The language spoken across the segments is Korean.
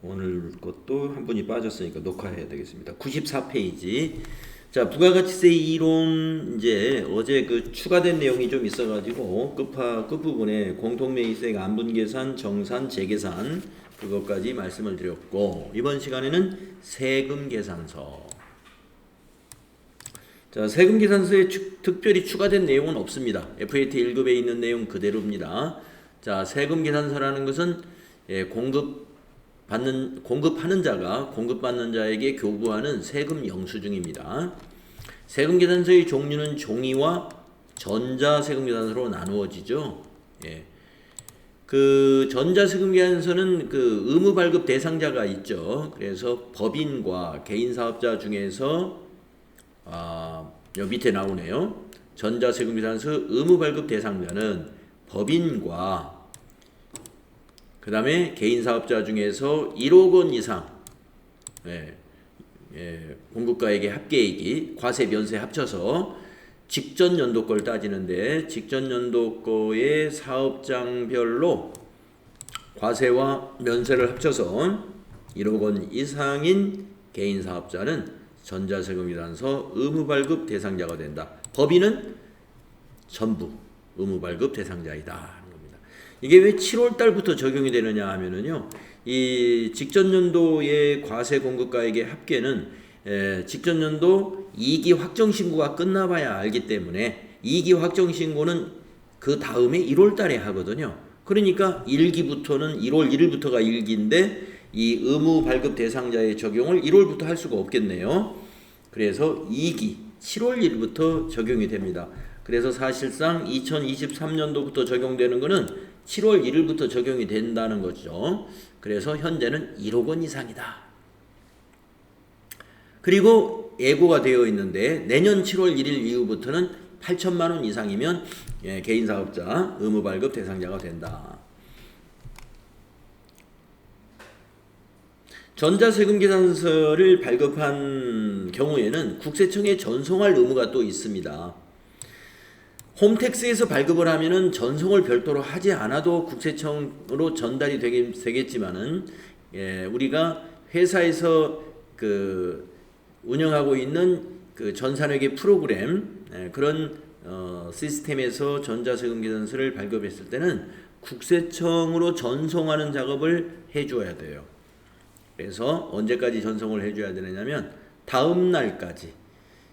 오늘 것도 한 분이 빠졌으니까 녹화해야 되겠습니다. 94페이지. 자, 부가가치세 이론 이제 어제 그 추가된 내용이 좀 있어가지고 끝부분에 공통매입세액 안분계산, 정산, 재계산 그것까지 말씀을 드렸고 이번 시간에는 세금계산서. 자, 세금계산서에 특별히 추가된 내용은 없습니다. FAT 1급에 있는 내용 그대로입니다. 자, 세금계산서라는 것은 공급하는 자가 공급받는 자에게 교부하는 세금 영수증입니다. 세금계산서의 종류는 종이와 전자세금계산서로 나누어지죠. 예. 그 전자세금계산서는 그 의무발급 대상자가 있죠. 그래서 법인과 개인사업자 중에서 여 밑에 나오네요. 전자세금계산서 의무발급 대상자는 법인과 그 다음에 개인사업자 중에서 1억 원 이상 공급가액의 합계액이 과세 면세 합쳐서 직전 연도 걸 따지는데 직전 연도 거의 사업장별로 과세와 면세를 합쳐서 1억 원 이상인 개인사업자는 전자세금계산서 의무발급 대상자가 된다. 법인은 전부 의무발급 대상자이다. 이게 왜 7월 달부터 적용이 되느냐 하면은요, 이 직전 연도의 과세 공급가액의 합계는 직전 연도 2기 확정 신고가 끝나봐야 알기 때문에 2기 확정 신고는 그 다음에 1월 달에 하거든요. 그러니까 1기부터는 1월 1일부터가 1기인데 이 의무 발급 대상자의 적용을 1월부터 할 수가 없겠네요. 그래서 2기 7월 1일부터 적용이 됩니다. 그래서 사실상 2023년도부터 적용되는 것은 7월 1일부터 적용이 된다는 거죠. 그래서 현재는 1억 원 이상이다. 그리고 예고가 되어 있는데 내년 7월 1일 이후부터는 8천만 원 이상이면 개인사업자 의무발급 대상자가 된다. 전자세금계산서를 발급한 경우에는 국세청에 전송할 의무가 또 있습니다. 홈택스에서 발급을 하면은 전송을 별도로 하지 않아도 국세청으로 전달이 되겠지만은 우리가 회사에서 그 운영하고 있는 그 전산회계 프로그램 그런 시스템에서 전자세금계산서를 발급했을 때는 국세청으로 전송하는 작업을 해줘야 돼요. 그래서 언제까지 전송을 해줘야 되느냐면 다음 날까지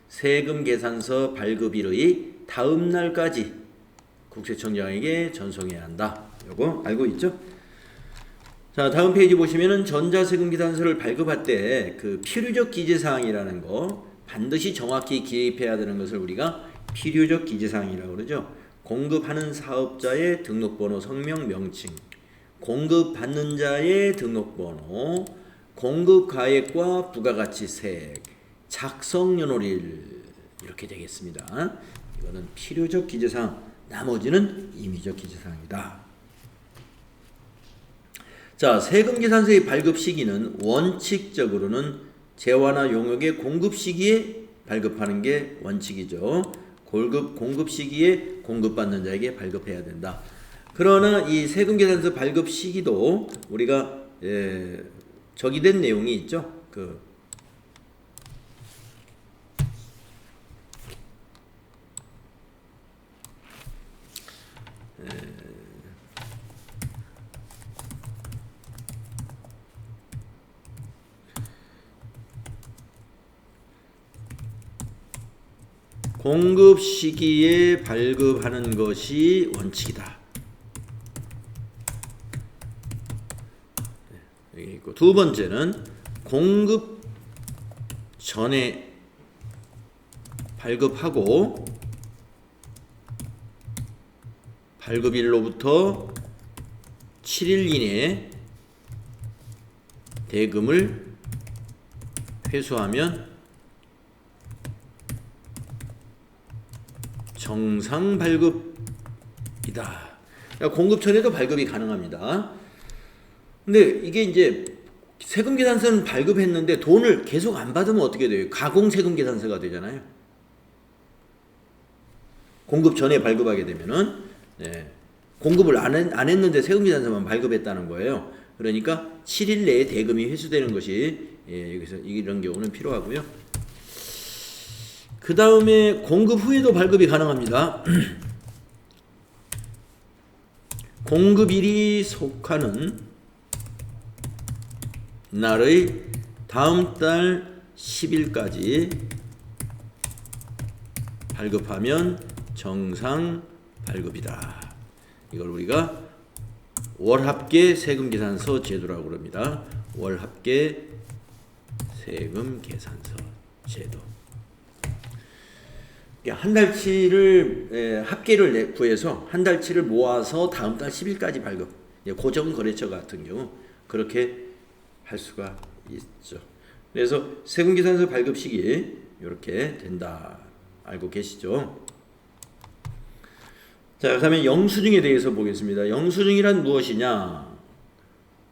세금계산서 발급일의 다음 날까지 국세청장에게 전송해야 한다. 요거 알고 있죠? 자, 다음 페이지 보시면은 전자세금계산서를 발급할 때 그 필요적 기재사항이라는 거 반드시 정확히 기입해야 되는 것을 우리가 필요적 기재사항이라고 그러죠. 공급하는 사업자의 등록번호, 성명, 명칭, 공급받는 자의 등록번호, 공급가액과 부가가치세액, 작성연월일 이렇게 되겠습니다. 이거는 필요적 기재사항, 나머지는 임의적 기재사항이다. 자, 세금계산서의 발급 시기는 원칙적으로는 재화나 용역의 공급 시기에 발급하는 게 원칙이죠. 공급 시기에 공급받는 자에게 발급해야 된다. 그러나 이 세금계산서 발급 시기도 우리가 적이된 내용이 있죠. 공급 시기에 발급하는 것이 원칙이다. 여기 있고, 두 번째는 공급 전에 발급하고 발급일로부터 7일 이내에 대금을 회수하면 정상 발급이다. 그러니까 공급 전에도 발급이 가능합니다. 근데 이게 이제 세금계산서는 발급했는데 돈을 계속 안 받으면 어떻게 돼요? 가공세금계산서가 되잖아요. 공급 전에 발급하게 되면은 공급을 안 했는데 세금계산서만 발급했다는 거예요. 그러니까 7일 내에 대금이 회수되는 것이 여기서 이런 경우는 필요하고요. 그 다음에 공급 후에도 발급이 가능합니다. 공급일이 속하는 날의 다음 달 10일까지 발급하면 정상 발급이다. 이걸 우리가 월합계 세금계산서 제도라고 합니다. 월합계 세금계산서 제도. 한 달치를 합계를 구해서 한 달치를 모아서 다음 달 10일까지 발급. 고정 거래처 같은 경우 그렇게 할 수가 있죠. 그래서 세금계산서 발급 시기 이렇게 된다. 알고 계시죠? 자, 그다음에 영수증에 대해서 보겠습니다. 영수증이란 무엇이냐?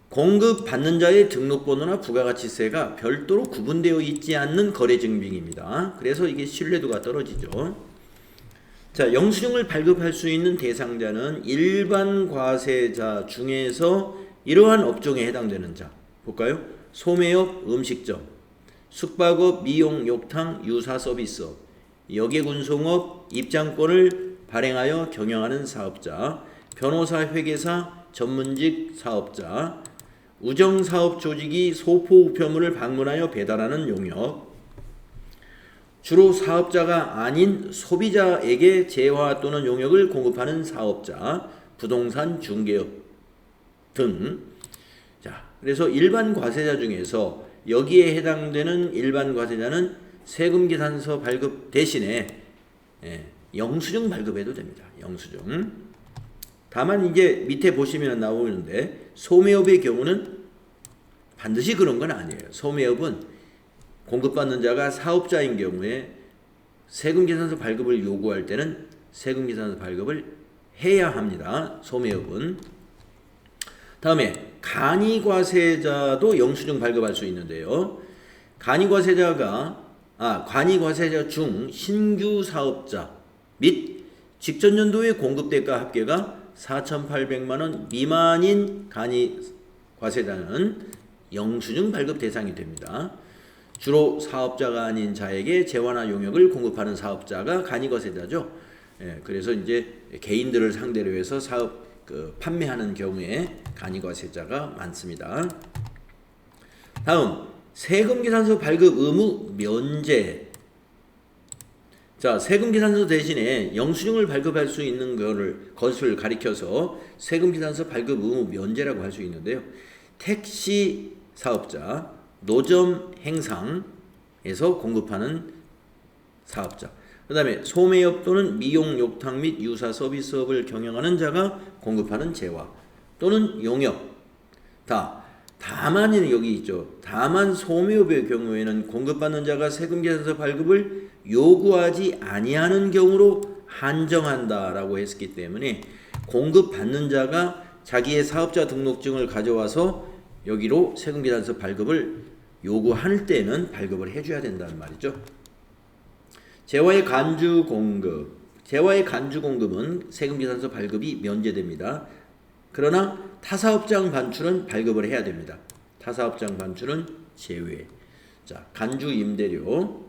공급 받는 자의 등록번호나 부가가치세가 별도로 구분되어 있지 않는 거래증빙입니다. 그래서 이게 신뢰도가 떨어지죠. 자, 영수증을 발급할 수 있는 대상자는 일반 과세자 중에서 이러한 업종에 해당되는 자. 볼까요? 소매업, 음식점, 숙박업, 미용, 욕탕, 유사 서비스업, 여객운송업, 입장권을 발행하여 경영하는 사업자, 변호사, 회계사, 전문직 사업자, 우정사업 조직이 소포 우편물을 방문하여 배달하는 용역, 주로 사업자가 아닌 소비자에게 재화 또는 용역을 공급하는 사업자, 부동산 중개업 등. 자, 그래서 일반 과세자 중에서 여기에 해당되는 일반 과세자는 세금계산서 발급 대신에 영수증 발급해도 됩니다. 영수증. 다만 이제 밑에 보시면 나오는데 소매업의 경우는 반드시 그런 건 아니에요. 소매업은 공급받는 자가 사업자인 경우에 세금계산서 발급을 요구할 때는 세금계산서 발급을 해야 합니다. 소매업은. 다음에 간이과세자도 영수증 발급할 수 있는데요. 간이과세자 중 신규 사업자 및 직전 연도의 공급대가 합계가 4,800만원 미만인 간이과세자는 영수증 발급 대상이 됩니다. 주로 사업자가 아닌 자에게 재화나 용역을 공급하는 사업자가 간이과세자죠. 그래서 이제 개인들을 상대로 해서 사업 판매하는 경우에 간이과세자가 많습니다. 다음 세금계산서 발급 의무 면제. 자, 세금계산서 대신에 영수증을 발급할 수 있는 것을 가리켜서 세금계산서 발급 의무 면제라고 할 수 있는데요. 택시 사업자, 노점 행상에서 공급하는 사업자, 그 다음에 소매업 또는 미용, 욕탕 및 유사 서비스업을 경영하는 자가 공급하는 재화 또는 용역. 다만 여기 있죠. 다만 소매업의 경우에는 공급받는 자가 세금계산서 발급을 요구하지 아니하는 경우로 한정한다라고 했기 때문에 공급받는 자가 자기의 사업자 등록증을 가져와서 여기로 세금계산서 발급을 요구할 때는 발급을 해줘야 된다는 말이죠. 재화의 간주 공급. 재화의 간주 공급은 세금계산서 발급이 면제됩니다. 그러나 타사업장 반출은 발급을 해야 됩니다. 타사업장 반출은 제외. 자, 간주 임대료,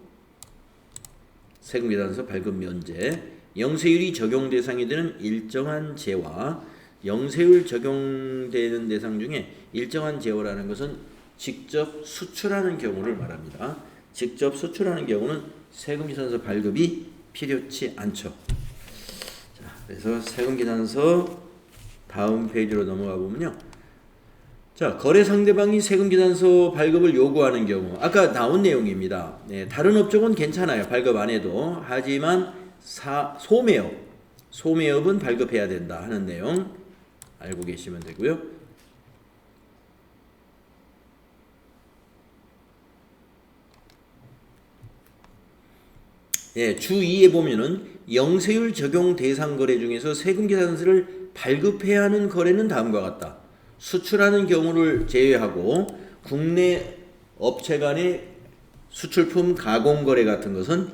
세금계산서 발급 면제, 영세율이 적용 대상이 되는 일정한 재화. 영세율 적용되는 대상 중에 일정한 재화라는 것은 직접 수출하는 경우를 말합니다. 직접 수출하는 경우는 세금계산서 발급이 필요치 않죠. 자, 그래서 세금계산서 다음 페이지로 넘어가 보면요. 자, 거래 상대방이 세금계산서 발급을 요구하는 경우, 아까 나온 내용입니다. 다른 업종은 괜찮아요. 발급 안 해도. 하지만 소매업은 발급해야 된다 하는 내용 알고 계시면 되고요. 주 2에 보면은 영세율 적용 대상 거래 중에서 세금계산서를 발급해야 하는 거래는 다음과 같다. 수출하는 경우를 제외하고 국내 업체 간의 수출품 가공 거래 같은 것은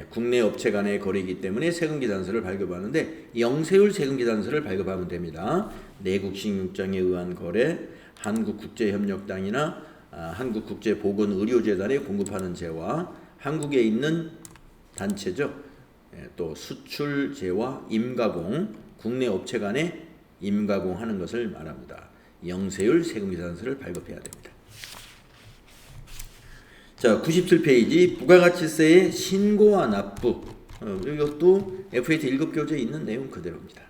국내 업체 간의 거래이기 때문에 세금계산서를 발급하는데 영세율 세금계산서를 발급하면 됩니다. 내국신용장에 의한 거래, 한국국제협력단이나 한국국제보건의료재단에 공급하는 재와 한국에 있는 단체죠. 또 수출재와 임가공, 국내 업체 간에 임가공하는 것을 말합니다. 영세율 세금계산서를 발급해야 됩니다. 자, 97페이지 부가가치세의 신고와 납부. 이것도 FAT 1급 교재에 있는 내용 그대로입니다.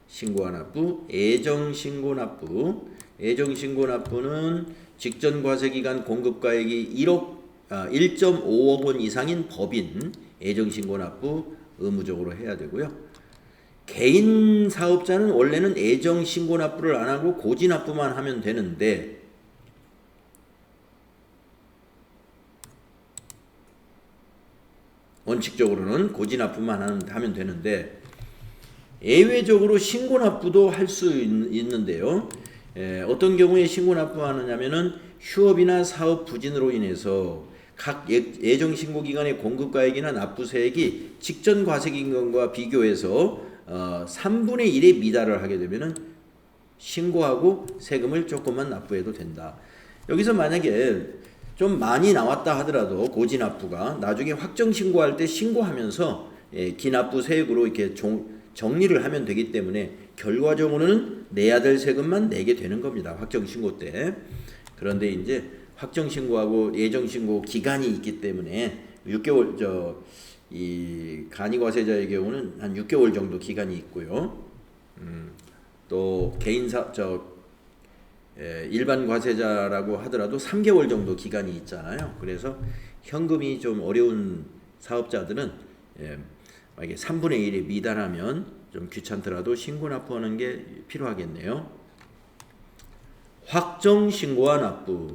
신고와 납부, 애정신고 납부. 애정신고 납부는 직전 과세기간 공급가액이 1.5억 원 이상인 법인 애정신고 납부 의무적으로 해야 되고요. 개인 사업자는 원래는 애정신고 납부를 안 하고 고지 납부만 하면 되는데 원칙적으로는 고지 납부만 하면 되는데 예외적으로 신고 납부도 할 수 있는데요. 어떤 경우에 신고 납부하느냐면은 휴업이나 사업 부진으로 인해서 각 예정 신고 기간의 공급가액이나 납부세액이 직전 과세기간과 비교해서 3분의 1의 미달을 하게 되면은 신고하고 세금을 조금만 납부해도 된다. 여기서 만약에 좀 많이 나왔다 하더라도 고지 납부가 나중에 확정 신고할 때 신고하면서 기납부 세액으로 이렇게 정리를 하면 되기 때문에 결과적으로는 내야 될 세금만 내게 되는 겁니다. 확정 신고 때. 그런데 이제 확정 신고하고 예정 신고 기간이 있기 때문에 6개월 이 간이과세자의 경우는 한 6개월 정도 기간이 있고요. 또 일반 과세자라고 하더라도 3개월 정도 기간이 있잖아요. 그래서 현금이 좀 어려운 사업자들은 만약에 3분의 1에 미달하면 좀 귀찮더라도 신고 납부하는 게 필요하겠네요. 확정신고와 납부.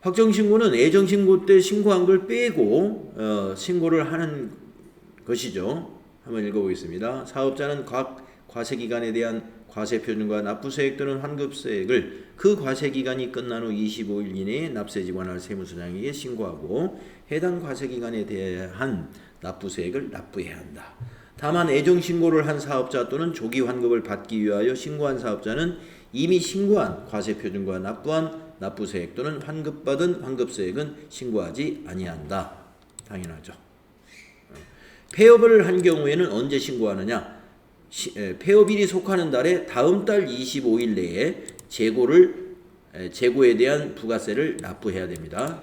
확정신고는 애정신고 때 신고한 걸 빼고 신고를 하는 것이죠. 한번 읽어보겠습니다. 사업자는 각 과세기간에 대한 과세표준과 납부세액 또는 환급세액을 그 과세기간이 끝난 후 25일 이내에 납세지관할 세무서장에게 신고하고 해당 과세기간에 대한 납부세액을 납부해야 한다. 다만 애정신고를 한 사업자 또는 조기환급을 받기 위하여 신고한 사업자는 이미 신고한 과세표준과 납부한 납부세액 또는 환급받은 환급세액은 신고하지 아니한다. 당연하죠. 폐업을 한 경우에는 언제 신고하느냐? 폐업일이 속하는 달에 다음 달 25일 내에 재고에 대한 부가세를 납부해야 됩니다.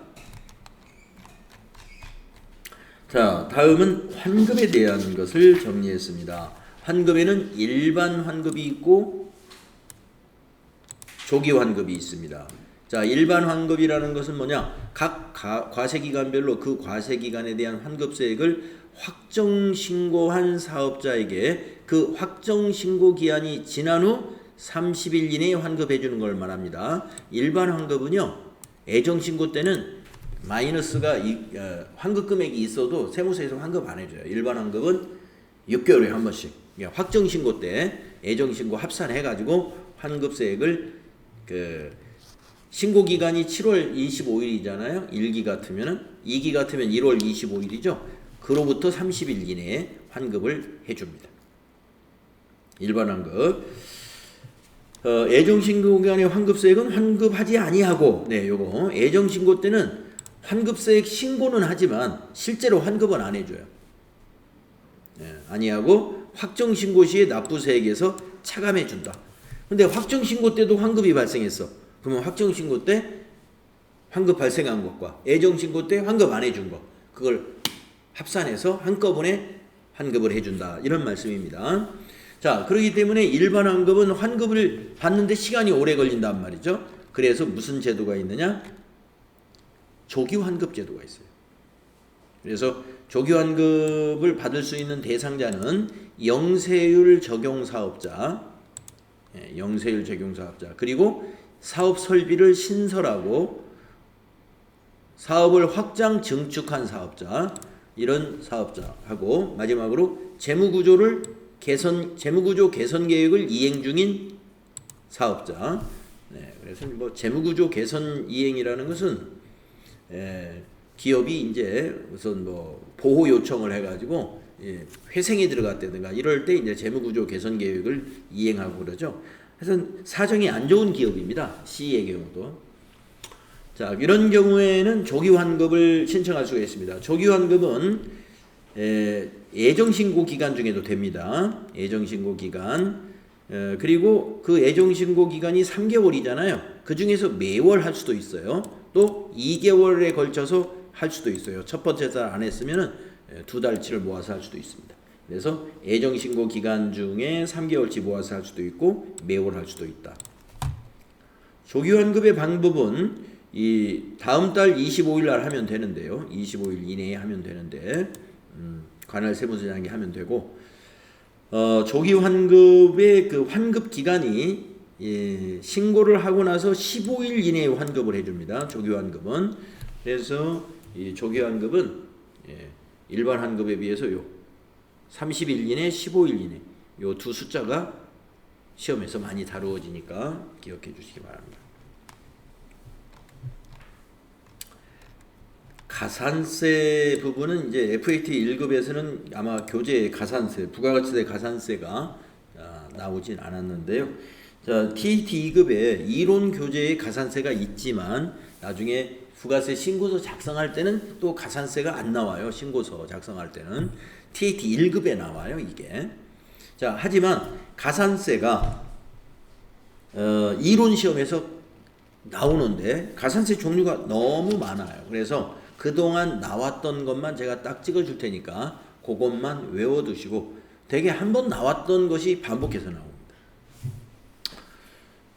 자, 다음은 환급에 대한 것을 정리했습니다. 환급에는 일반 환급이 있고 조기 환급이 있습니다. 자, 일반 환급이라는 것은 뭐냐? 각 과세기간별로 그 과세기간에 대한 환급세액을 확정신고한 사업자에게 그 확정신고 기한이 지난 후 30일 이내에 환급해 주는 걸 말합니다. 일반 환급은요, 애정신고 때는 마이너스가 환급 금액이 있어도 세무서에서 환급 안 해줘요. 일반 환급은 6개월에 한 번씩 확정신고 때 애정신고 합산해가지고 환급세액을 신고기간이 7월 25일이잖아요. 1기 같으면은 2기 같으면 1월 25일이죠. 그로부터 30일 이내에 환급을 해줍니다. 일반 환급. 애정신고 기간의 환급세액은 환급하지 아니하고, 요거 애정신고 때는 환급세액 신고는 하지만 실제로 환급은 안 해줘요. 아니하고 확정신고 시에 납부세액에서 차감해준다. 근데 확정신고 때도 환급이 발생했어. 그러면 확정신고 때 환급 발생한 것과 애정신고 때 환급 안 해준 거, 그걸 합산해서 한꺼번에 환급을 해준다. 이런 말씀입니다. 자, 그렇기 때문에 일반 환급은 환급을 받는데 시간이 오래 걸린단 말이죠. 그래서 무슨 제도가 있느냐? 조기 환급 제도가 있어요. 그래서 조기 환급을 받을 수 있는 대상자는 영세율 적용 사업자, 영세율 적용 사업자, 그리고 사업 설비를 신설하고 사업을 확장 증축한 사업자, 이런 사업자하고 마지막으로 재무구조 개선 계획을 이행 중인 사업자. 그래서 뭐 재무구조 개선 이행이라는 것은 기업이 이제 우선 뭐 보호 요청을 해가지고 회생이 들어갔다든가 이럴 때 이제 재무구조 개선 계획을 이행하고 그러죠. 그래서 사정이 안 좋은 기업입니다. C의 경우도. 자, 이런 경우에는 조기 환급을 신청할 수가 있습니다. 조기 환급은 예정 신고 기간 중에도 됩니다. 예정 신고 기간. 그리고 그 예정 신고 기간이 3개월이잖아요. 그 중에서 매월 할 수도 있어요. 또 2개월에 걸쳐서 할 수도 있어요. 첫 번째 달 안 했으면은 2달치를 모아서 할 수도 있습니다. 그래서 예정 신고 기간 중에 3개월치 모아서 할 수도 있고 매월 할 수도 있다. 조기 환급의 방법은 이 다음 달 25일 날 하면 되는데요. 25일 이내에 하면 되는데 관할 세무서장이 하면 되고 조기 환급의 그 환급 기간이 신고를 하고 나서 15일 이내에 환급을 해줍니다. 조기 환급은. 그래서 이 조기 환급은 일반 환급에 비해서 요 30일 이내, 15일 이내 요 두 숫자가 시험에서 많이 다루어지니까 기억해 주시기 바랍니다. 가산세 부분은 이제 FAT 1급에서는 아마 교재 가산세, 부가가치세 가산세가 나오진 않았는데요. 자, TAT 2급에 이론 교재에 가산세가 있지만 나중에 부가세 신고서 작성할 때는 또 가산세가 안 나와요. 신고서 작성할 때는 TAT 1급에 나와요, 이게. 자, 하지만 가산세가 이론 시험에서 나오는데 가산세 종류가 너무 많아요. 그래서 그동안 나왔던 것만 제가 딱 찍어 줄 테니까 그것만 외워두시고 되게 한번 나왔던 것이 반복해서 나옵니다.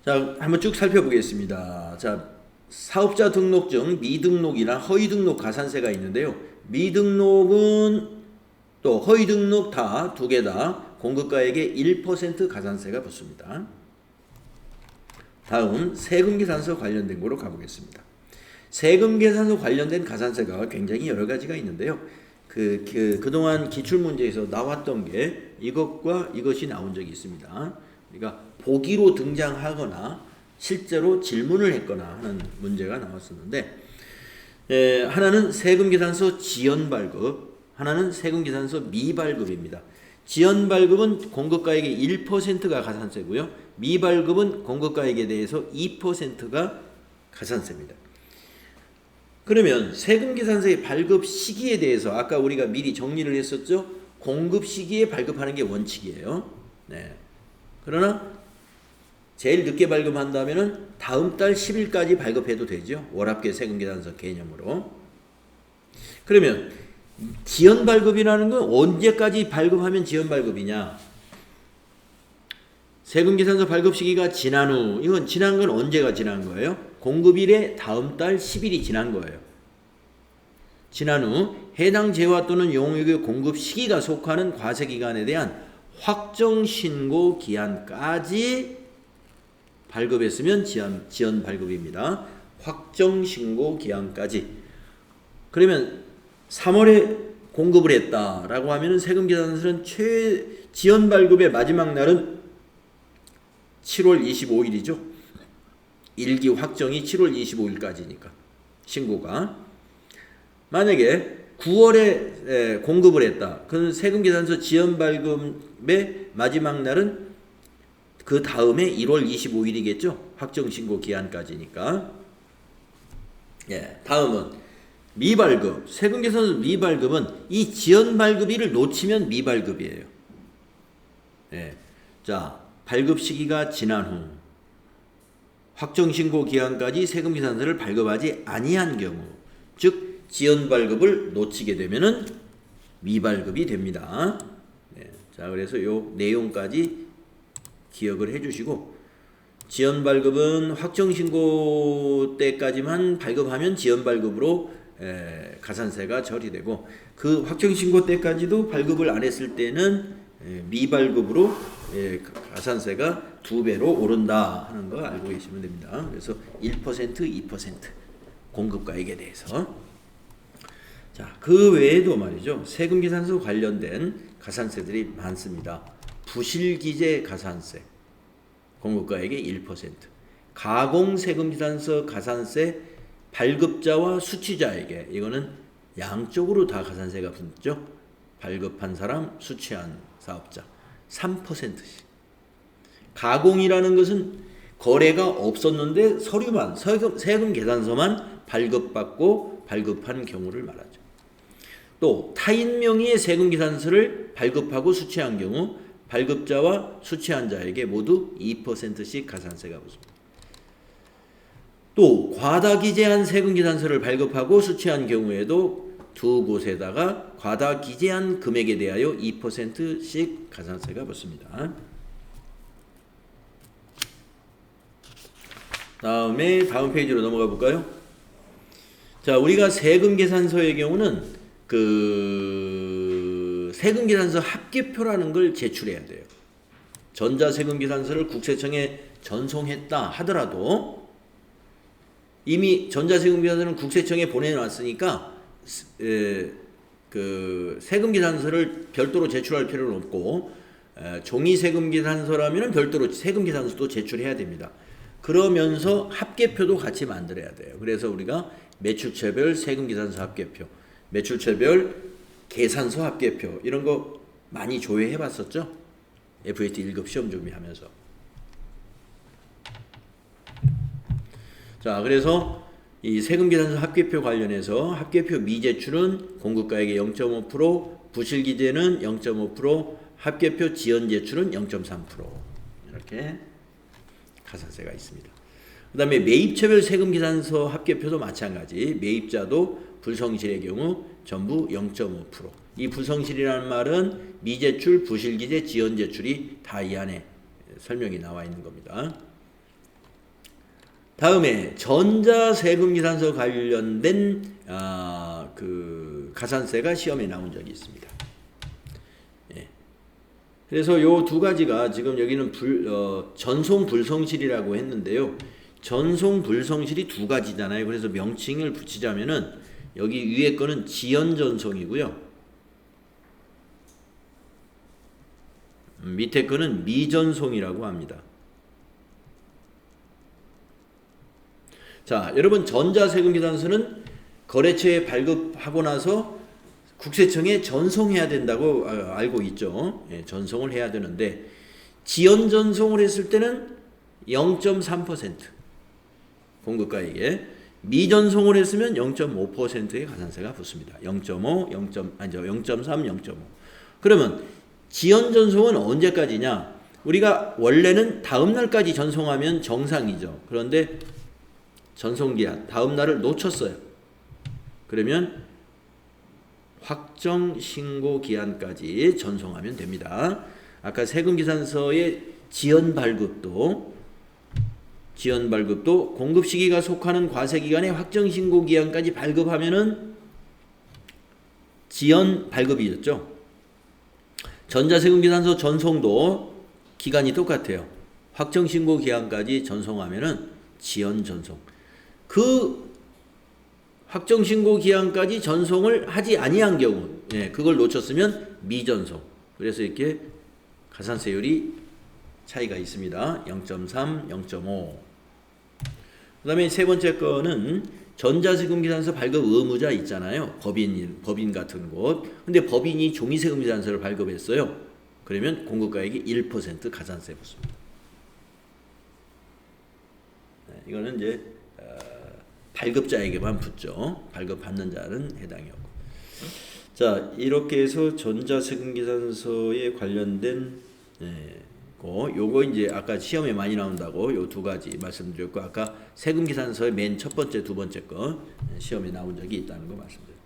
자, 한번 쭉 살펴보겠습니다. 자, 사업자 등록증 미등록이나 허위 등록 가산세가 있는데요. 미등록은 또 허위 등록 다 두 개 다 공급가액의 1% 가산세가 붙습니다. 다음 세금계산서 관련된 거로 가보겠습니다. 세금계산서 관련된 가산세가 굉장히 여러 가지가 있는데요. 그동안 기출문제에서 나왔던 게 이것과 이것이 나온 적이 있습니다. 그러니까 보기로 등장하거나 실제로 질문을 했거나 하는 문제가 나왔었는데 하나는 세금계산서 지연발급, 하나는 세금계산서 미발급입니다. 지연발급은 공급가액의 1%가 가산세고요. 미발급은 공급가액에 대해서 2%가 가산세입니다. 그러면 세금계산서의 발급 시기에 대해서 아까 우리가 미리 정리를 했었죠. 공급 시기에 발급하는 게 원칙이에요. 네. 그러나 제일 늦게 발급한다면은 다음 달 10일까지 발급해도 되죠. 월합계 세금계산서 개념으로. 그러면 지연 발급이라는 건 언제까지 발급하면 지연 발급이냐? 세금계산서 발급 시기가 지난 후, 이건 지난 건 언제가 지난 거예요? 공급일에 다음 달 10일이 지난 거예요. 지난 후 해당 재화 또는 용역의 공급 시기가 속하는 과세기간에 대한 확정신고 기한까지 발급했으면 지연 발급입니다. 확정신고 기한까지. 그러면 3월에 공급을 했다라고 하면 세금계산서는 지연 발급의 마지막 날은 7월 25일이죠. 일기 확정이 7월 25일까지니까 신고가. 만약에 9월에 공급을 했다. 그럼 세금계산서 지연 발급의 마지막 날은 그 다음에 1월 25일이겠죠. 확정신고 기한까지니까. 다음은 미발급. 세금계산서 미발급은 이 지연 발급일을 놓치면 미발급이에요. 자, 발급 시기가 지난 후 확정신고 기한까지 세금계산서를 발급하지 아니한 경우, 즉 지연 발급을 놓치게 되면은 미발급이 됩니다. 자, 그래서 요 내용까지 기억을 해주시고, 지연 발급은 확정신고 때까지만 발급하면 지연 발급으로 가산세가 처리되고, 그 확정신고 때까지도 발급을 안 했을 때는 미발급으로 가산세가 2배로 오른다 하는 거 알고 계시면 됩니다. 그래서 1%, 2% 공급가액에 대해서. 자, 그 외에도 말이죠. 세금계산서 관련된 가산세들이 많습니다. 부실기재 가산세, 공급가액의 1%. 가공세금계산서 가산세 발급자와 수취자에게 이거는 양쪽으로 다 가산세가 붙죠. 발급한 사람, 수취한 사업자 3%씩. 가공이라는 것은 거래가 없었는데 서류만 세금 계산서만 발급받고 발급한 경우를 말하죠. 또 타인 명의의 세금 계산서를 발급하고 수취한 경우 발급자와 수취한 자에게 모두 2%씩 가산세가 붙습니다. 또 과다 기재한 세금 계산서를 발급하고 수취한 경우에도 두 곳에다가 과다 기재한 금액에 대하여 2%씩 가산세가 붙습니다. 다음 페이지로 넘어가 볼까요? 자, 우리가 세금 계산서의 경우는 그 세금 계산서 합계표라는 걸 제출해야 돼요. 전자세금 계산서를 국세청에 전송했다 하더라도 이미 전자세금 계산서는 국세청에 보내놨으니까 그 세금 계산서를 별도로 제출할 필요는 없고 종이 세금 계산서라면 별도로 세금 계산서도 제출해야 됩니다. 그러면서 합계표도 같이 만들어야 돼요. 그래서 우리가 매출처별 세금 계산서 합계표, 매출처별 계산서 합계표 이런 거 많이 조회해 봤었죠? FAT 1급 시험 준비하면서. 자, 그래서 이 세금 계산서 합계표 관련해서 합계표 미제출은 공급가액의 0.5%, 부실 기재는 0.5%, 합계표 지연 제출은 0.3% 이렇게 가산세가 있습니다. 그 다음에 매입처별 세금 계산서 합계표도 마찬가지. 매입자도 불성실의 경우 전부 0.5%. 이 불성실이라는 말은 미제출, 부실기재, 지연제출이 다 이 안에 설명이 나와 있는 겁니다. 다음에 전자세금계산서 관련된 그 가산세가 시험에 나온 적이 있습니다. 예. 그래서 요 두 가지가 지금 여기는 전송 불성실이라고 했는데요. 전송 불성실이 두 가지잖아요. 그래서 명칭을 붙이자면은 여기 위에 거는 지연전송이고요. 밑에 거는 미전송이라고 합니다. 자, 여러분 전자세금계산서는 거래처에 발급하고 나서 국세청에 전송해야 된다고 알고 있죠. 예, 전송을 해야 되는데 지연 전송을 했을 때는 0.3% 공급가액에, 미전송을 했으면 0.5%의 가산세가 붙습니다. 0.5, 0.3, 0.5. 그러면 지연 전송은 언제까지냐? 우리가 원래는 다음 날까지 전송하면 정상이죠. 그런데 전송기한 다음 날을 놓쳤어요. 그러면 확정 신고 기한까지 전송하면 됩니다. 아까 세금계산서의 지연 발급도 공급 시기가 속하는 과세 기간에 확정 신고 기한까지 발급하면은 지연 발급이었죠. 전자세금계산서 전송도 기간이 똑같아요. 확정 신고 기한까지 전송하면은 지연 전송. 그 확정 신고 기한까지 전송을 하지 아니한 경우, 예, 그걸 놓쳤으면 미전송. 그래서 이렇게 가산세율이 차이가 있습니다. 0.3, 0.5. 그 다음에 세 번째 거는 전자세금계산서 발급 의무자 있잖아요. 법인 같은 곳. 근데 법인이 종이세금계산서를 발급했어요. 그러면 공급가액이 1% 가산세 붙습니다. 네, 이거는 이제 발급자에게만 붙죠. 발급받는 자는 해당이 없고. 자, 이렇게 해서 전자세금계산서에 관련된 요거 이제 아까 시험에 많이 나온다고 요 두 가지 말씀드렸고, 아까 세금계산서의 맨 첫 번째, 두 번째 거 시험에 나온 적이 있다는 거 말씀드렸습니다.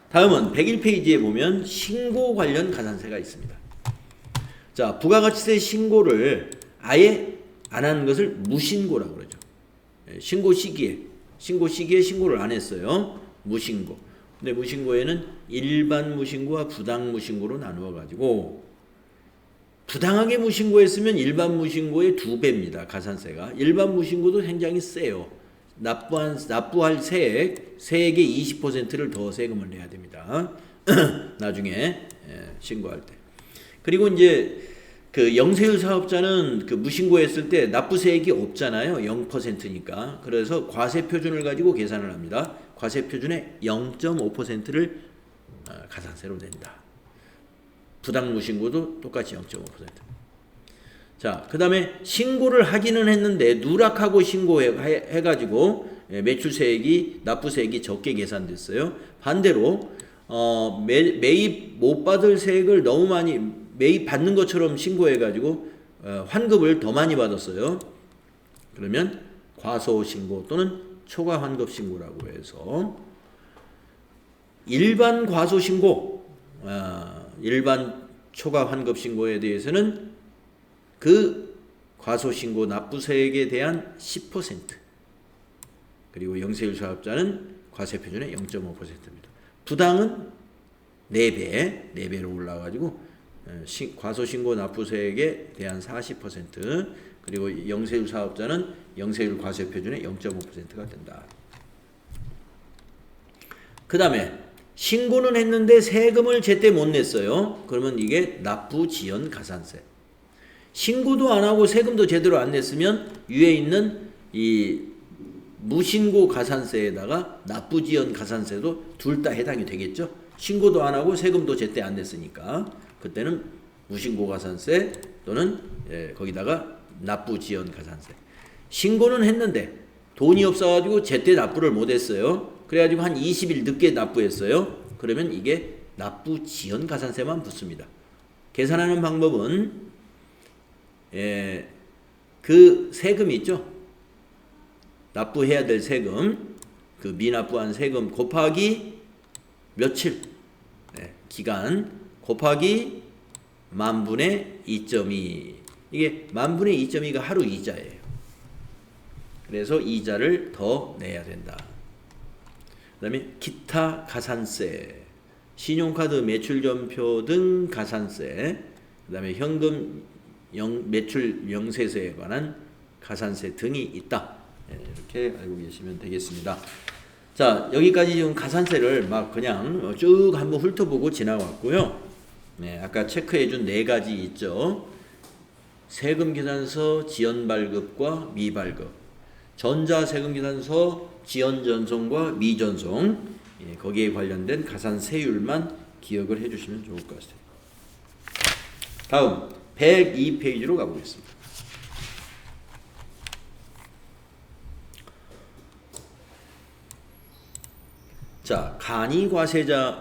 다음은 101페이지에 보면 신고 관련 가산세가 있습니다. 자, 부가가치세 신고를 아예 안 한 것을 무신고라고 그러죠. 신고 시기에 신고를 안 했어요. 무신고. 근데 무신고에는 일반 무신고와 부당 무신고로 나누어 가지고, 부당하게 무신고했으면 일반 무신고의 2배입니다. 가산세가. 일반 무신고도 굉장히 세요. 납부할 세액의 20%를 더 세금을 내야 됩니다. 나중에 신고할 때. 그리고 이제 그 영세율 사업자는 그 무신고했을 때 납부세액이 없잖아요. 0%니까. 그래서 과세 표준을 가지고 계산을 합니다. 과세 표준의 0.5%를 가산세로 낸다. 부당 무신고도 똑같이 0.5%. 자, 그 다음에 신고를 하기는 했는데 누락하고 신고해가지고 매출세액이 납부세액이 적게 계산됐어요. 반대로 매입 못 받을 세액을 너무 많이 매입 받는 것처럼 신고해가지고 환급을 더 많이 받았어요. 그러면 과소신고 또는 초과 환급 신고라고 해서 일반 과소신고, 일반 초과 환급 신고에 대해서는 그 과소신고 납부세액에 대한 10%, 그리고 영세율 사업자는 과세 표준의 0.5%입니다. 부당은 4배로 올라가지고 과소신고 납부세액에 대한 40%, 그리고 영세율 사업자는 영세율 과세 표준의 0.5%가 된다. 그 다음에 신고는 했는데 세금을 제때 못 냈어요. 그러면 이게 납부지연 가산세. 신고도 안 하고 세금도 제대로 안 냈으면 위에 있는 이 무신고 가산세에다가 납부지연 가산세도 둘 다 해당이 되겠죠. 신고도 안 하고 세금도 제때 안 냈으니까 그때는 무신고 가산세 또는 거기다가 납부지연 가산세. 신고는 했는데 돈이 없어가지고 제때 납부를 못했어요. 그래가지고 한 20일 늦게 납부했어요. 그러면 이게 납부지연 가산세만 붙습니다. 계산하는 방법은 그 세금 있죠. 납부해야 될 세금, 그 미납부한 세금 곱하기 며칠, 기간 곱하기 만분의 2.2. 이게 만분의 2.2가 하루 이자예요. 그래서 이자를 더 내야 된다. 그 다음에 기타 가산세, 신용카드 매출전표 등 가산세, 그 다음에 현금 매출 명세세에 관한 가산세 등이 있다. 이렇게 알고 계시면 되겠습니다. 자, 여기까지 지금 가산세를 막 그냥 쭉 한번 훑어보고 지나왔고요. 아까 체크해준 4가지 있죠. 세금계산서 지연발급과 미발급, 전자세금계산서 지연전송과 미전송, 거기에 관련된 가산세율만 기억을 해주시면 좋을 것 같아요. 다음 102페이지로 가보겠습니다. 자, 간이과세자에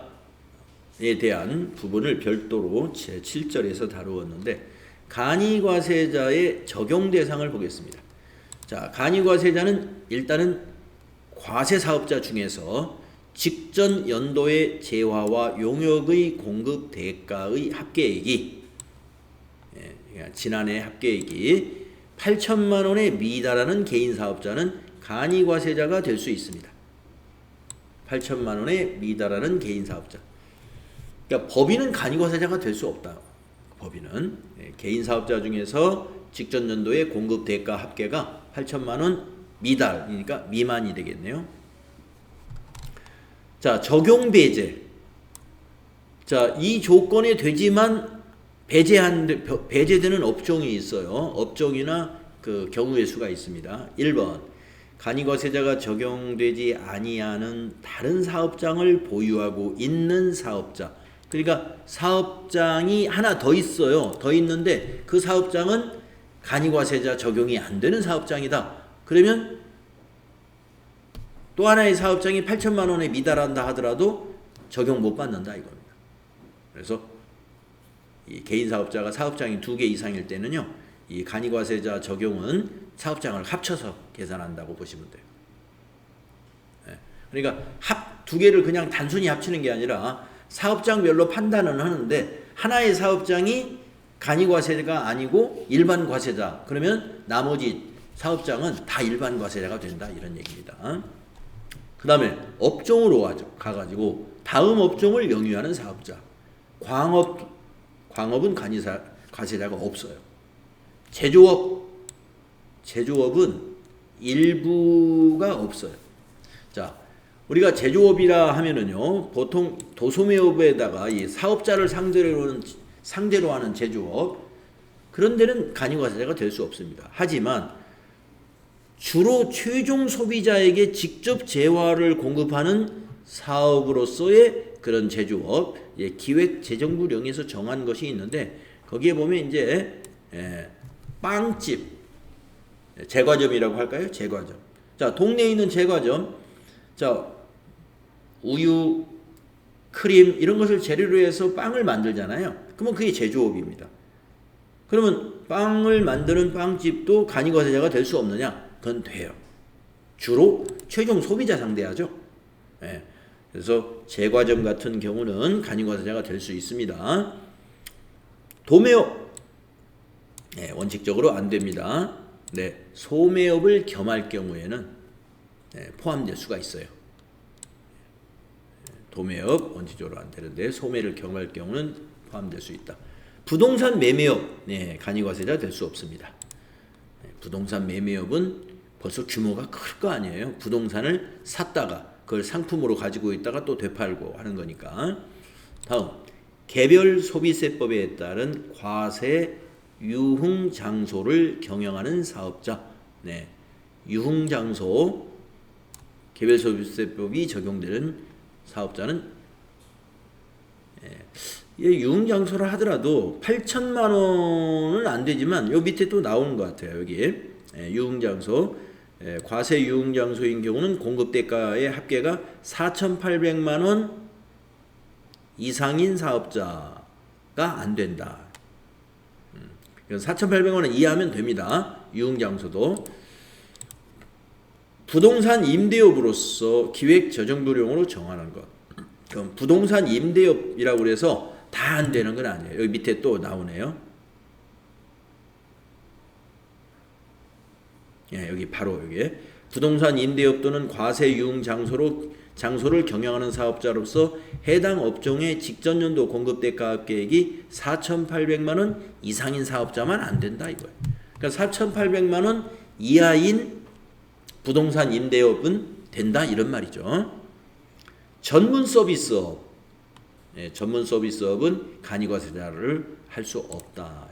대한 부분을 별도로 제7절에서 다루었는데 간이과세자의 적용 대상을 보겠습니다. 자, 간이과세자는 일단은 과세사업자 중에서 직전 연도의 재화와 용역의 공급 대가의 합계액이 지난해 합계액이 8천만 원에 미달하는 개인사업자는 간이과세자가 될 수 있습니다. 8천만 원에 미달하는 개인사업자. 그러니까 법인은 간이과세자가 될 수 없다. 법인은 개인사업자 중에서 직전 연도의 공급 대가 합계가 8천만 원 미달이니까 미만이 되겠네요. 자, 적용 배제. 자, 이 조건에 되지만 배제되는 업종이 있어요. 업종이나 그 경우의 수가 있습니다. 1번 간이과세자가 적용되지 아니하는 다른 사업장을 보유하고 있는 사업자. 그러니까 사업장이 하나 더 있어요. 더 있는데 그 사업장은 간이과세자 적용이 안 되는 사업장이다. 그러면 또 하나의 사업장이 8천만 원에 미달한다 하더라도 적용 못 받는다 이겁니다. 그래서 이 개인 사업자가 사업장이 2개 이상일 때는요, 이 간이과세자 적용은 사업장을 합쳐서 계산한다고 보시면 돼요. 그러니까 2개를 그냥 단순히 합치는 게 아니라 사업장별로 판단은 하는데 하나의 사업장이 간이과세자가 아니고 일반 과세자, 그러면 나머지 사업장은 다 일반 과세자가 된다 이런 얘기입니다. 그 다음에 업종으로 가가지고 다음 업종을 영위하는 사업자. 광업은 과세자가 없어요. 제조업은 일부가 없어요. 자, 우리가 제조업이라 하면은요, 보통 도소매업에다가 이 사업자를 상대로 하는 제조업, 그런 데는 간이과세자가 될 수 없습니다. 하지만 주로 최종 소비자에게 직접 재화를 공급하는 사업으로서의 그런 제조업, 기획재정부령에서 정한 것이 있는데 거기에 보면 이제 빵집, 제과점이라고 할까요? 제과점. 자, 동네에 있는 제과점. 자, 우유, 크림 이런 것을 재료로 해서 빵을 만들잖아요. 그러면 그게 제조업입니다. 그러면 빵을 만드는 빵집도 간이과세자가 될 수 없느냐? 그건 돼요. 주로 최종 소비자 상대하죠. 그래서 제과점 같은 경우는 간이과세자가 될 수 있습니다. 도매업 원칙적으로 안 됩니다. 소매업을 겸할 경우에는 포함될 수가 있어요. 도매업 원칙적으로 안 되는데 소매를 겸할 경우는 포함될 수 있다. 부동산 매매업 간이과세자 될 수 없습니다. 부동산 매매업은 벌써 규모가 클 거 아니에요. 부동산을 샀다가 그걸 상품으로 가지고 있다가 또 되팔고 하는 거니까. 다음, 개별 소비세법에 따른 과세 유흥 장소를 경영하는 사업자. 유흥 장소 개별 소비세법이 적용되는 사업자는 유흥 장소를 하더라도 8천만 원은 안 되지만 요 밑에 또 나오는 것 같아요. 여기 유흥 장소 과세 유흥 장소인 경우는 공급 대가의 합계가 4,800만 원 이상인 사업자가 안 된다. 4,800원 이하면 됩니다. 유흥 장소도. 부동산 임대업으로서 기획재정부령으로 정하는 것. 그럼 부동산 임대업이라고 해서 다 안 되는 건 아니에요. 여기 밑에 또 나오네요. 여기 바로 여기 부동산 임대업 또는 과세 유흥 장소를 경영하는 사업자로서 해당 업종의 직전 연도 공급 대가 계획이 4,800만 원 이상인 사업자만 안 된다 이거예요. 그러니까 4,800만 원 이하인 부동산 임대업은 된다 이런 말이죠. 전문 서비스업. 전문 서비스업은 간이과세자를 할 수 없다.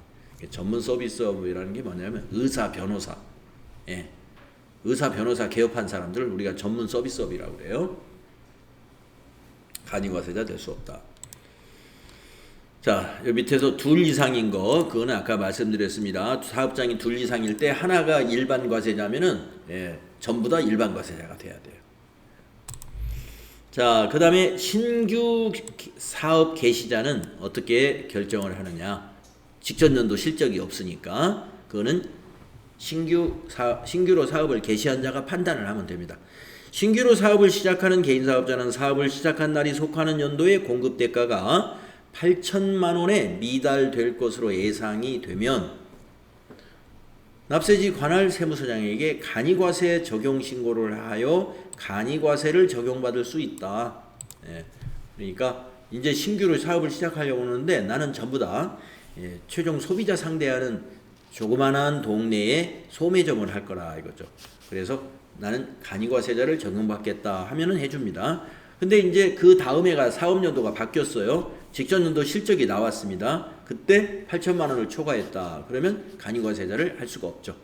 전문 서비스업이라는 게 뭐냐면 의사, 변호사. 의사, 변호사 개업한 사람들을 우리가 전문 서비스업이라고 그래요. 간이과세자 될 수 없다. 자, 여기 밑에서 둘 이상인 거, 그거는 아까 말씀드렸습니다. 사업장이 둘 이상일 때 하나가 일반 과세자면은 전부 다 일반 과세자가 돼야 돼요. 자, 그 다음에 신규 사업 개시자는 어떻게 결정을 하느냐? 직전 연도 실적이 없으니까 그거는 신규로 사업을 개시한 자가 판단을 하면 됩니다. 신규로 사업을 시작하는 개인 사업자는 사업을 시작한 날이 속하는 연도의 공급 대가가 8천만 원에 미달될 것으로 예상이 되면 납세지 관할 세무서장에게 간이과세 적용 신고를 하여 간이과세를 적용받을 수 있다. 그러니까 이제 신규로 사업을 시작하려고 하는데 나는 전부 다 최종 소비자 상대하는 조그만한 동네에 소매점을 할 거라 이거죠. 그래서 나는 간이과세자를 적용받겠다 하면은 해줍니다. 근데 이제 그 다음 해가 사업연도가 바뀌었어요. 직전연도 실적이 나왔습니다. 그때 8천만 원을 초과했다. 그러면 간이과세자를 할 수가 없죠.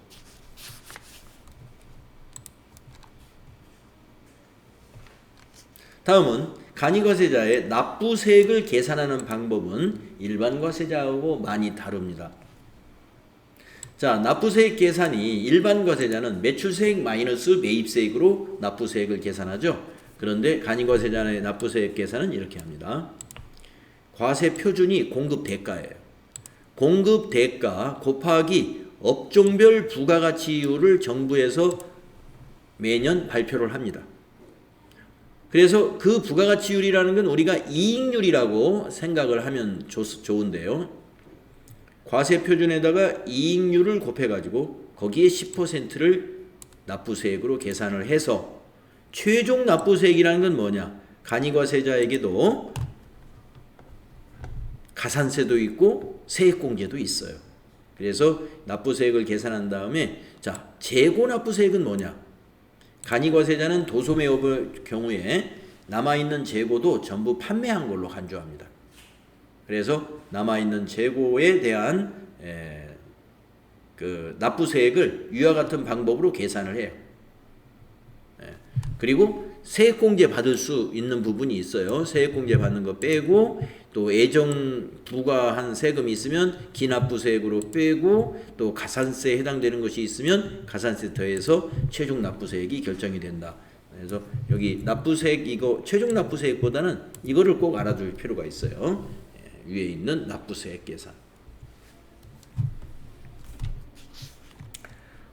다음은 간이과세자의 납부세액을 계산하는 방법은 일반과세자하고 많이 다릅니다. 자, 납부세액 계산이 일반과세자는 매출세액 마이너스 매입세액으로 납부세액을 계산하죠. 그런데 간이과세자의 납부세액 계산은 이렇게 합니다. 과세 표준이 공급 대가예요. 공급 대가 곱하기 업종별 부가가치율을 정부에서 매년 발표를 합니다. 그래서 그 부가가치율이라는 건 우리가 이익률이라고 생각을 하면 좋은데요. 과세 표준에다가 이익률을 곱해가지고 거기에 10%를 납부세액으로 계산을 해서 최종 납부세액이라는 건 뭐냐? 간이과세자에게도 가산세도 있고 세액공제도 있어요. 그래서 납부세액을 계산한 다음에 자, 재고 납부세액은 뭐냐? 간이과세자는 도소매업의 경우에 남아있는 재고도 전부 판매한 걸로 간주합니다. 그래서 남아있는 재고에 대한 그 납부세액을 위와 같은 방법으로 계산을 해요. 그리고 세액공제 받을 수 있는 부분이 있어요. 세액공제 받는 거 빼고 또 예정 부과한 세금이 있으면 기납부세액으로 빼고 또 가산세에 해당되는 것이 있으면 가산세 더해서 최종 납부세액이 결정이 된다. 그래서 여기 납부세액 이거 최종 납부세액보다는 이거를 꼭 알아둘 필요가 있어요. 위에 있는 납부세액 계산.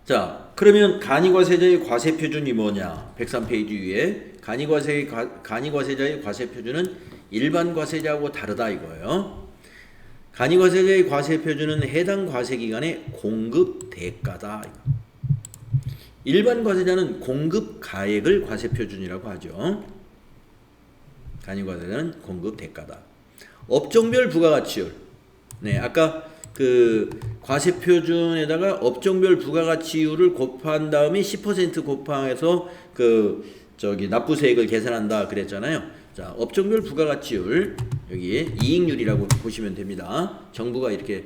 자, 그러면 간이과세자의 과세표준이 뭐냐? 103페이지 위에 간이과세자의 과세표준은 일반 과세자하고 다르다 이거예요. 간이과세자의 과세표준은 해당 과세기간의 공급 대가다. 일반 과세자는 공급 가액을 과세표준이라고 하죠. 간이과세자는 공급 대가다. 업종별 부가가치율. 네, 아까 그 과세표준에다가 업종별 부가가치율을 곱한 다음에 10% 곱해서 그 저기 납부세액을 계산한다 그랬잖아요. 자, 업종별 부가가치율 여기에 이익률이라고 보시면 됩니다. 정부가 이렇게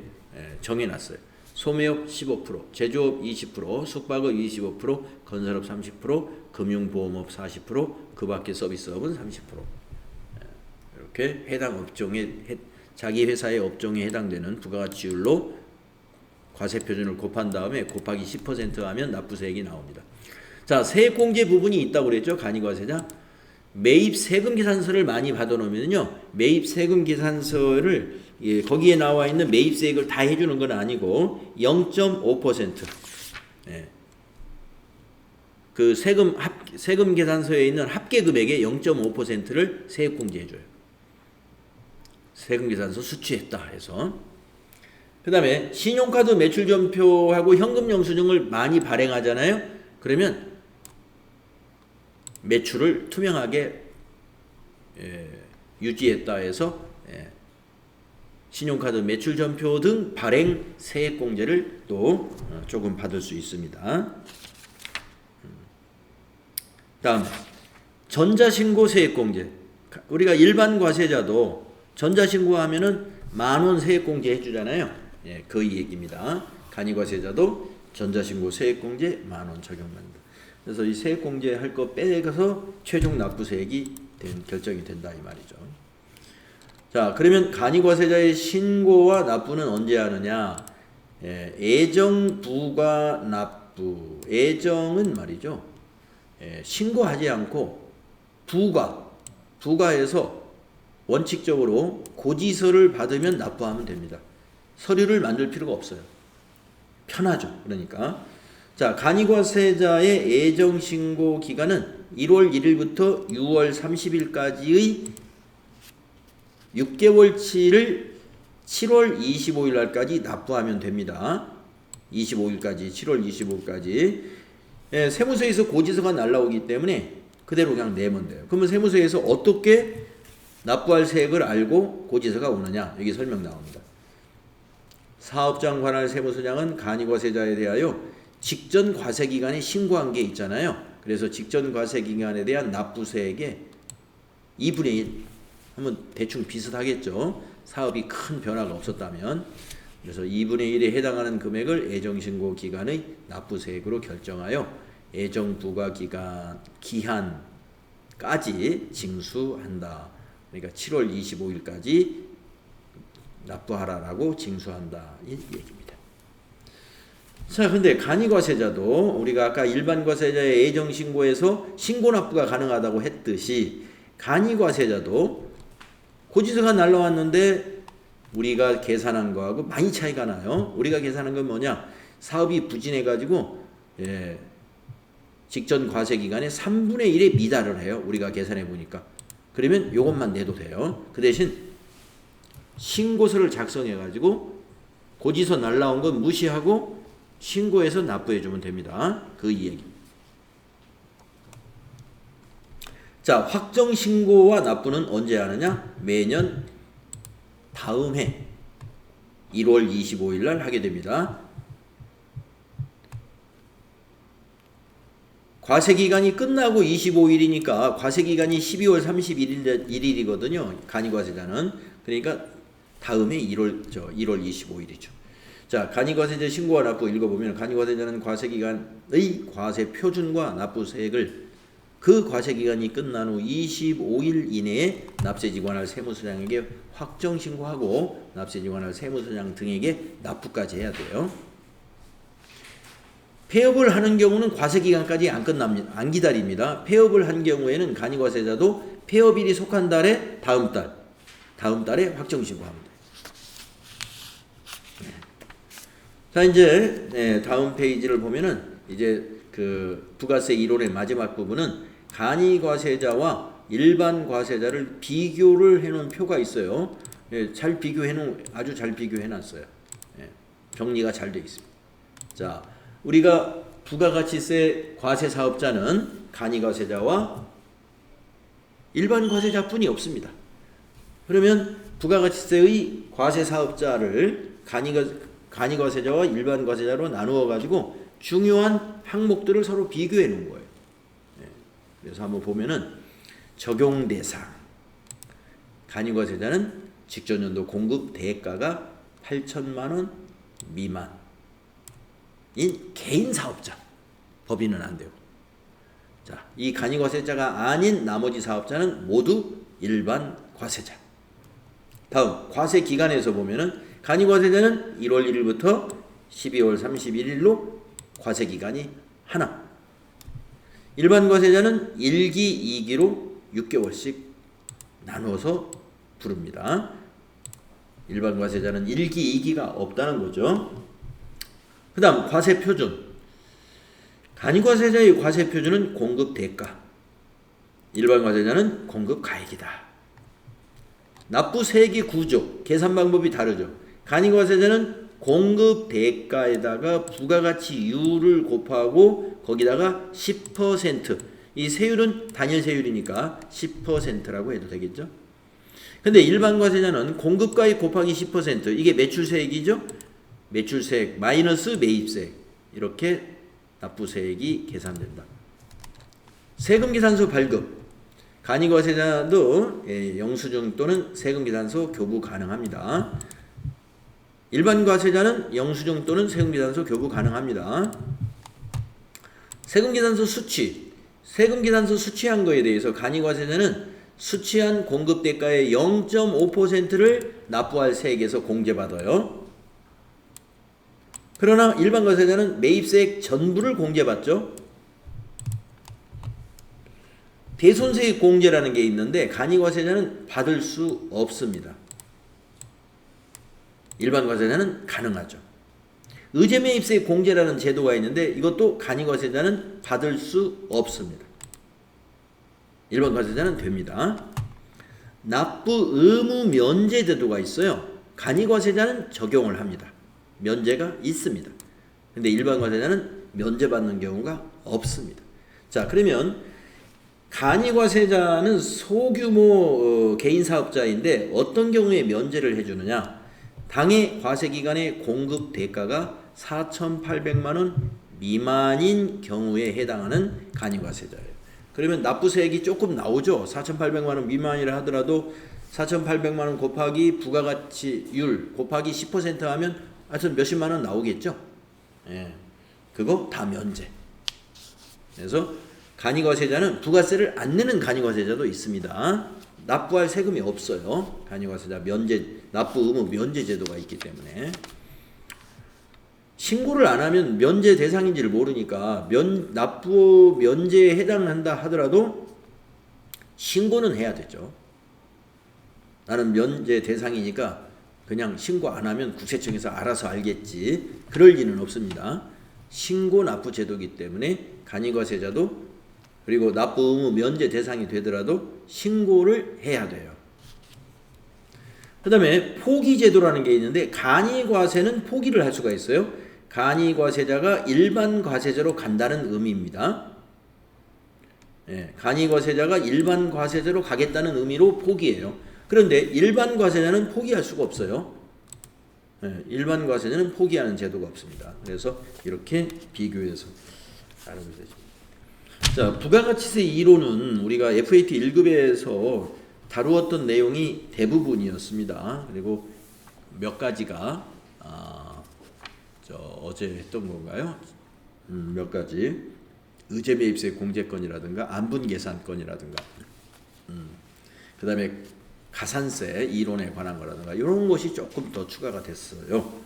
정해놨어요. 소매업 15%, 제조업 20%, 숙박업 25%, 건설업 30%, 금융보험업 40%, 그 밖에 서비스업은 30%. 이렇게 해당 업종에 자기 회사의 업종에 해당되는 부가가치율로 과세표준을 곱한 다음에 곱하기 10% 하면 납부세액이 나옵니다. 자, 세액공제 부분이 있다고 그랬죠. 간이과세자. 매입 세금 계산서를 많이 받아놓으면요. 매입 세금 계산서를 거기에 나와 있는 매입세액을 다 해주는 건 아니고 0.5%. 그 세금 계산서에 있는 합계 금액의 0.5%를 세액공제해줘요. 세금 계산서 수취했다 해서. 그 다음에 신용카드 매출전표하고 현금 영수증을 많이 발행하잖아요. 그러면 매출을 투명하게 유지했다 해서 신용카드 매출전표 등 발행 세액공제를 또 조금 받을 수 있습니다. 다음 전자신고 세액공제. 우리가 일반 과세자도 전자신고하면은 10,000원 세액공제 해주잖아요. 그 얘기입니다. 간이과세자도 전자신고 세액공제 10,000원 적용받는다. 그래서 이 세액공제 할 거 빼서 최종 납부세액이 결정이 된다 이 말이죠. 자, 그러면 간이과세자의 신고와 납부는 언제 하느냐? 예정 부과 납부. 예정은 말이죠. 신고하지 않고 부과해서 원칙적으로 고지서를 받으면 납부하면 됩니다. 서류를 만들 필요가 없어요. 편하죠. 그러니까 자, 간이과세자의 예정신고 기간은 1월 1일부터 6월 30일까지의 6개월치를 7월 25일 날까지 납부하면 됩니다. 25일까지, 7월 25일까지. 세무서에서 고지서가 날라오기 때문에 그대로 그냥 내면 돼요. 그러면 세무서에서 어떻게 납부할 세액을 알고 고지서가 오느냐? 여기 설명 나옵니다. 사업장 관할 세무서장은 간이과세자에 대하여 직전 과세기간에 신고한 게 있잖아요. 그래서 직전 과세기간에 대한 납부세액의 2분의 1 하면 대충 비슷하겠죠. 사업이 큰 변화가 없었다면. 그래서 2분의 1에 해당하는 금액을 예정신고 기간의 납부세액으로 결정하여 예정부과 기한까지 징수한다. 그러니까 7월 25일까지 납부하라라고 징수한다 이 얘기입니다. 자, 근데 간이과세자도 우리가 아까 일반 과세자의 예정신고에서 신고납부가 가능하다고 했듯이 간이과세자도 고지서가 날라왔는데 우리가 계산한 거하고 많이 차이가 나요. 우리가 계산한 건 뭐냐? 사업이 부진해가지고 직전 과세기간에 3분의 1에 미달을 해요. 우리가 계산해 보니까. 그러면 요것만 내도 돼요. 그 대신 신고서를 작성해가지고 고지서 날라온 건 무시하고 신고해서 납부해주면 됩니다. 그 얘기. 자, 확정신고와 납부는 언제 하느냐? 매년 다음 해 1월 25일 날 하게 됩니다. 과세기간이 끝나고 25일이니까 과세기간이 12월 31일이거든요. 간이과세자는. 그러니까 다음에 1월 25일이죠. 자, 간이과세자 신고와 납부 읽어보면 간이과세자는 과세기간의 과세 표준과 납부세액을 그 과세기간이 끝난 후 25일 이내에 납세지관할 세무서장에게 확정 신고하고 납세지관할 세무서장 등에게 납부까지 해야 돼요. 폐업을 하는 경우는 과세기간까지 안 기다립니다. 폐업을 한 경우에는 간이과세자도 폐업일이 속한 달에 다음 달에 확정 신고합니다. 자, 이제 다음 페이지를 보면은 이제 그 부가세 이론의 마지막 부분은 간이과세자와 일반 과세자를 비교를 해놓은 표가 있어요. 잘 아주 잘 비교해놨어요. 정리가 잘 되어 있습니다. 자, 우리가 부가가치세 과세 사업자는 간이과세자와 일반 과세자뿐이 없습니다. 그러면 부가가치세의 과세 사업자를 간이과세자와 일반 과세자로 나누어 가지고 중요한 항목들을 서로 비교해 놓은 거예요. 그래서 한번 보면은 적용 대상 간이과세자는 직전연도 공급 대가가 8천만 원 미만인 개인 사업자, 법인은 안 되고, 자, 이 간이과세자가 아닌 나머지 사업자는 모두 일반 과세자. 다음 과세 기간에서 보면은 간이과세자는 1월 1일부터 12월 31일로 과세 기간이 하나. 일반 과세자는 1기, 2기로 6개월씩 나눠서 부릅니다. 일반 과세자는 1기, 2기가 없다는 거죠. 그 다음 과세 표준. 간이과세자의 과세 표준은 공급 대가. 일반 과세자는 공급 가액이다. 납부세액의 구조, 계산 방법이 다르죠. 간이과세자는 공급 대가에다가 부가가치율을 곱하고 거기다가 10%, 이 세율은 단일 세율이니까 10%라고 해도 되겠죠. 근데 일반 과세자는 공급가액 곱하기 10%, 이게 매출세액이죠. 매출세액 마이너스 매입세액, 이렇게 납부세액이 계산된다. 세금계산서 발급. 간이과세자도 영수증 또는 세금계산서 교부 가능합니다. 일반 과세자는 영수증 또는 세금계산서 교부 가능합니다. 세금계산서 수취. 세금계산서 수취한 거에 대해서 간이과세자는 수취한 공급대가의 0.5%를 납부할 세액에서 공제받아요. 그러나 일반 과세자는 매입세액 전부를 공제받죠. 대손세액 공제라는 게 있는데 간이과세자는 받을 수 없습니다. 일반 과세자는 가능하죠. 의제매입세액 공제라는 제도가 있는데 이것도 간이과세자는 받을 수 없습니다. 일반 과세자는 됩니다. 납부 의무 면제 제도가 있어요. 간이과세자는 적용을 합니다. 면제가 있습니다. 근데 일반 과세자는 면제받는 경우가 없습니다. 자, 그러면 간이과세자는 소규모 개인 사업자인데 어떤 경우에 면제를 해주느냐? 당해 과세기간의 공급 대가가 4,800만 원 미만인 경우에 해당하는 간이과세자예요. 그러면 납부세액이 조금 나오죠. 4,800만 원 미만이라 하더라도 4,800만 원 곱하기 부가가치율 곱하기 10% 하면 하여튼 몇십만 원 나오겠죠. 예, 그거 다 면제. 그래서 간이과세자는 부가세를 안 내는 간이과세자도 있습니다. 납부할 세금이 없어요. 간이과세자 면제, 납부 의무 면제 제도가 있기 때문에. 신고를 안 하면 면제 대상인지를 모르니까 납부 면제에 해당한다 하더라도 신고는 해야 되죠. 나는 면제 대상이니까 그냥 신고 안 하면 국세청에서 알아서 알겠지. 그럴 리는 없습니다. 신고 납부 제도이기 때문에 간이과세자도 그리고 납부 의무 면제 대상이 되더라도 신고를 해야 돼요. 그 다음에 포기제도라는 게 있는데 간이과세는 포기를 할 수가 있어요. 간이과세자가 일반 과세자로 간다는 의미입니다. 예, 간이과세자가 일반 과세자로 가겠다는 의미로 포기해요. 그런데 일반 과세자는 포기할 수가 없어요. 예, 일반 과세자는 포기하는 제도가 없습니다. 그래서 이렇게 비교해서 알아보면 되죠. 자, 부가가치세 이론은 우리가 FAT 1급에서 다루었던 내용이 대부분이었습니다. 그리고 몇 가지가 어제 했던 건가요? 몇 가지 의제 매입세 공제권이라든가 안분 계산권이라든가 그다음에 가산세 이론에 관한 거라든가 이런 것이 조금 더 추가가 됐어요.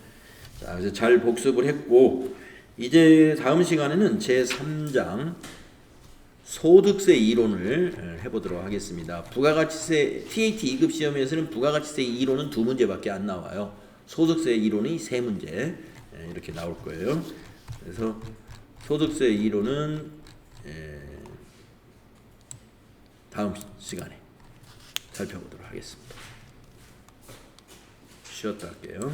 자, 그래서 잘 복습을 했고 이제 다음 시간에는 제 3장 소득세 이론을 해보도록 하겠습니다. 부가가치세 TAT 2급 시험에서는 부가가치세 이론은 2문제밖에 안 나와요. 소득세 이론이 3문제 이렇게 나올 거예요. 그래서 소득세 이론은 다음 시간에 살펴보도록 하겠습니다. 쉬었다 할게요.